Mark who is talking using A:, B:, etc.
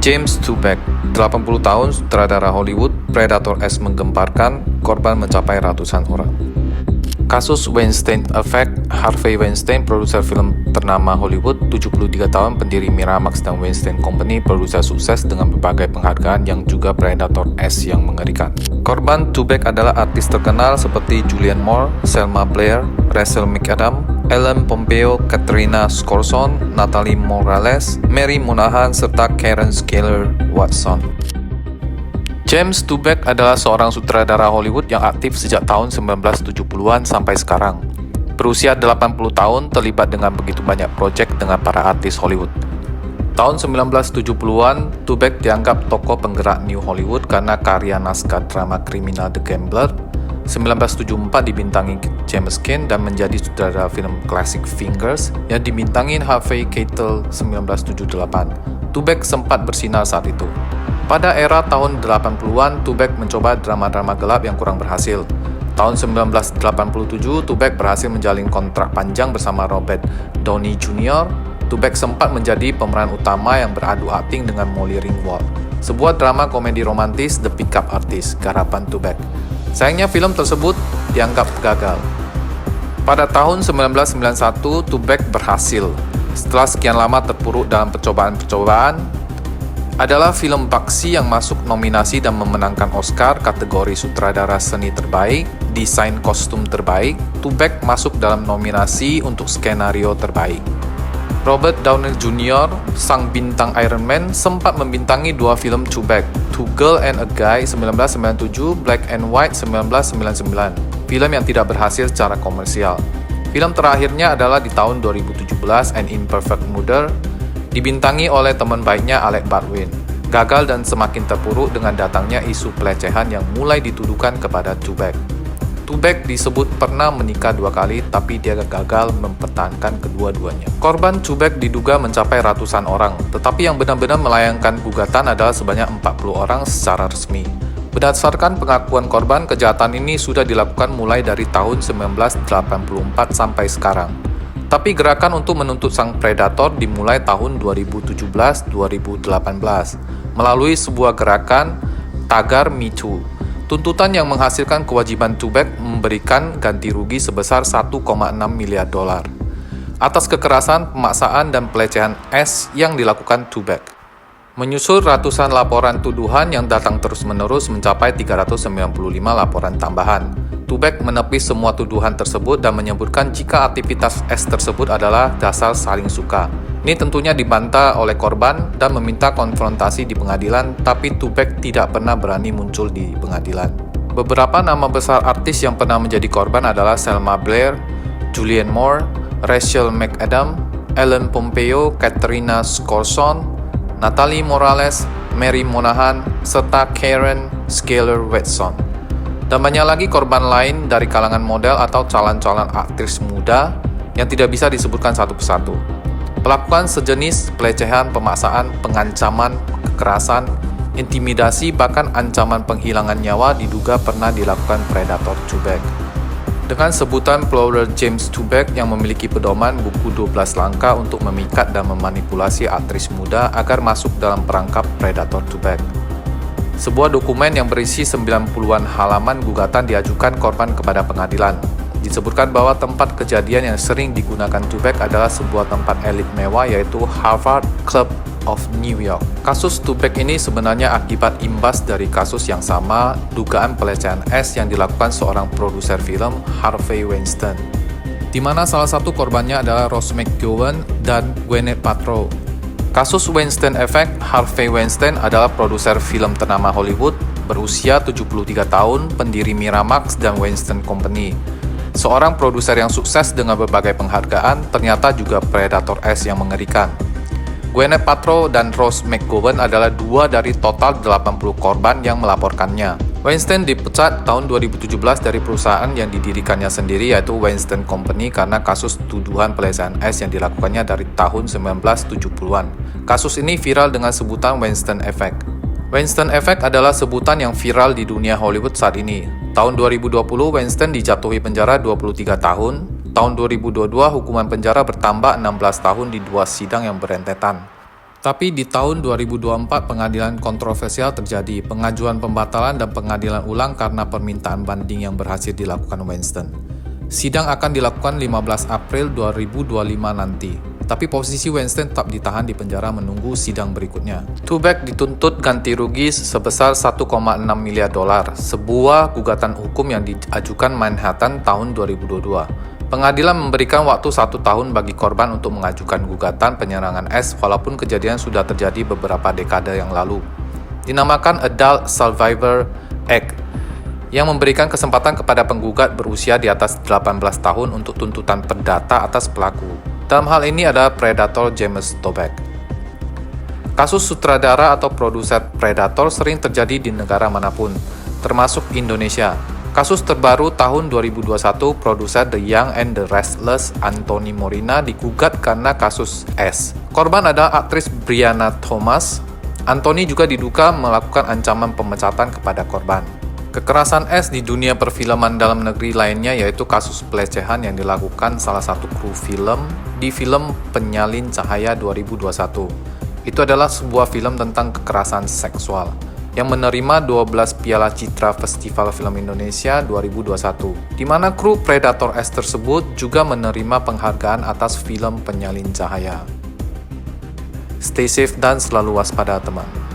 A: James Toback, 80 tahun, sutradara Hollywood, Predator S menggemparkan, korban mencapai ratusan orang. Kasus Weinstein Effect, Harvey Weinstein, produser film ternama Hollywood, 73 tahun, pendiri Miramax dan Weinstein Company, produser sukses dengan berbagai penghargaan yang juga Predator S yang mengerikan. Korban Toback adalah artis terkenal seperti Julianne Moore, Selma Blair, Rachel McAdams, Ellen Pompeo, Katrina Skorson, Natalie Morales, Mary Monahan, serta Karen Skeler Watson. James Toback adalah seorang sutradara Hollywood yang aktif sejak tahun 1970-an sampai sekarang. Berusia 80 tahun, terlibat dengan begitu banyak proyek dengan para artis Hollywood. Tahun 1970-an, Toback dianggap tokoh penggerak New Hollywood karena karya naskah drama kriminal The Gambler. 1974 dibintangi James Cain dan menjadi sutradara film klasik Fingers yang dibintangi Harvey Keitel 1978. Toback sempat bersinar saat itu. Pada era tahun 80-an, Toback mencoba drama-drama gelap yang kurang berhasil. Tahun 1987, Toback berhasil menjalin kontrak panjang bersama Robert Downey Jr. Toback sempat menjadi pemeran utama yang beradu akting dengan Molly Ringwald, sebuah drama komedi romantis The Pickup Artist, garapan Toback. Sayangnya film tersebut dianggap gagal. Pada tahun 1991, Toback berhasil. Setelah sekian lama terpuruk dalam percobaan-percobaan, adalah film Baxi yang masuk nominasi dan memenangkan Oscar kategori sutradara seni terbaik, desain kostum terbaik. Toback masuk dalam nominasi untuk skenario terbaik. Robert Downey Jr., sang bintang Iron Man, sempat membintangi dua film Toback, Two Girls and a Guy 1997, Black and White 1999, film yang tidak berhasil secara komersial. Film terakhirnya adalah di tahun 2017, An Imperfect Mother, dibintangi oleh teman baiknya Alec Baldwin. Gagal dan semakin terpuruk dengan datangnya isu pelecehan yang mulai dituduhkan kepada Toback. Toback disebut pernah menikah 2 kali, tapi dia gagal mempertahankan kedua-duanya. Korban Toback diduga mencapai ratusan orang, tetapi yang benar-benar melayangkan gugatan adalah sebanyak 40 orang secara resmi. Berdasarkan pengakuan korban, kejahatan ini sudah dilakukan mulai dari tahun 1984 sampai sekarang. Tapi gerakan untuk menuntut sang predator dimulai tahun 2017-2018 melalui sebuah gerakan tagar Me Too. Tuntutan yang menghasilkan kewajiban Toback memberikan ganti rugi sebesar 1,6 miliar dolar atas kekerasan, pemaksaan, dan pelecehan S yang dilakukan Toback. Menyusul ratusan laporan tuduhan yang datang terus-menerus mencapai 395 laporan tambahan. Toback menepis semua tuduhan tersebut dan menyebutkan jika aktivitas S tersebut adalah dasar saling suka. Ini tentunya dibantah oleh korban dan meminta konfrontasi di pengadilan, tapi Toback tidak pernah berani muncul di pengadilan. Beberapa nama besar artis yang pernah menjadi korban adalah Selma Blair, Julianne Moore, Rachel McAdams, Ellen Pompeo, Katrina Skorson, Natalie Morales, Mary Monahan, serta Karen Skeler Watson. Dan banyak lagi korban lain dari kalangan model atau calon-calon aktris muda yang tidak bisa disebutkan satu persatu. Pelakuan sejenis pelecehan, pemaksaan, pengancaman, kekerasan, intimidasi, bahkan ancaman penghilangan nyawa diduga pernah dilakukan predator Toback. Dengan sebutan Plowler James Toback yang memiliki pedoman buku 12 langkah untuk memikat dan memanipulasi aktris muda agar masuk dalam perangkap predator Toback. Sebuah dokumen yang berisi 90-an halaman gugatan diajukan korban kepada pengadilan. Disebutkan bahwa tempat kejadian yang sering digunakan Toback adalah sebuah tempat elit mewah yaitu Harvard Club of New York. Kasus Toback ini sebenarnya akibat imbas dari kasus yang sama, dugaan pelecehan S yang dilakukan seorang produser film, Harvey Weinstein, di mana salah satu korbannya adalah Rose McGowan dan Gwyneth Paltrow. Kasus Weinstein Effect, Harvey Weinstein adalah produser film ternama Hollywood, berusia 73 tahun, pendiri Miramax dan Weinstein Company. Seorang produser yang sukses dengan berbagai penghargaan, ternyata juga predator S yang mengerikan. Gwyneth Paltrow dan Rose McGowan adalah 2 dari total 80 korban yang melaporkannya. Weinstein dipecat tahun 2017 dari perusahaan yang didirikannya sendiri yaitu Weinstein Company karena kasus tuduhan pelecehan S yang dilakukannya dari tahun 1970-an. Kasus ini viral dengan sebutan Weinstein Effect. Weinstein Effect adalah sebutan yang viral di dunia Hollywood saat ini. Tahun 2020, Weinstein dijatuhi penjara 23 tahun. Tahun 2022, hukuman penjara bertambah 16 tahun di 2 sidang yang berentetan. Tapi di tahun 2024 pengadilan kontroversial terjadi, pengajuan pembatalan dan pengadilan ulang karena permintaan banding yang berhasil dilakukan Weinstein. Sidang akan dilakukan 15 April 2025 nanti. Tapi posisi Weinstein tetap ditahan di penjara menunggu sidang berikutnya. Tubac dituntut ganti rugi sebesar 1,6 miliar dolar, sebuah gugatan hukum yang diajukan Manhattan tahun 2022. Pengadilan memberikan waktu 1 tahun bagi korban untuk mengajukan gugatan penyerangan S walaupun kejadian sudah terjadi beberapa dekade yang lalu. Dinamakan Adult Survivor Act, yang memberikan kesempatan kepada penggugat berusia di atas 18 tahun untuk tuntutan perdata atas pelaku. Dalam hal ini adalah Predator James Toback. Kasus sutradara atau produser Predator sering terjadi di negara manapun, termasuk Indonesia. Kasus terbaru tahun 2021, produser The Young and the Restless Anthony Morina digugat karena kasus S. Korban adalah aktris Brianna Thomas. Anthony juga diduga melakukan ancaman pemecatan kepada korban. Kekerasan S di dunia perfilman dalam negeri lainnya yaitu kasus pelecehan yang dilakukan salah satu kru film di film Penyalin Cahaya 2021. Itu adalah sebuah film tentang kekerasan seksual yang menerima 12 Piala Citra Festival Film Indonesia 2021, di mana kru Predator S tersebut juga menerima penghargaan atas film Penyalin Cahaya. Stay safe dan selalu waspada, teman.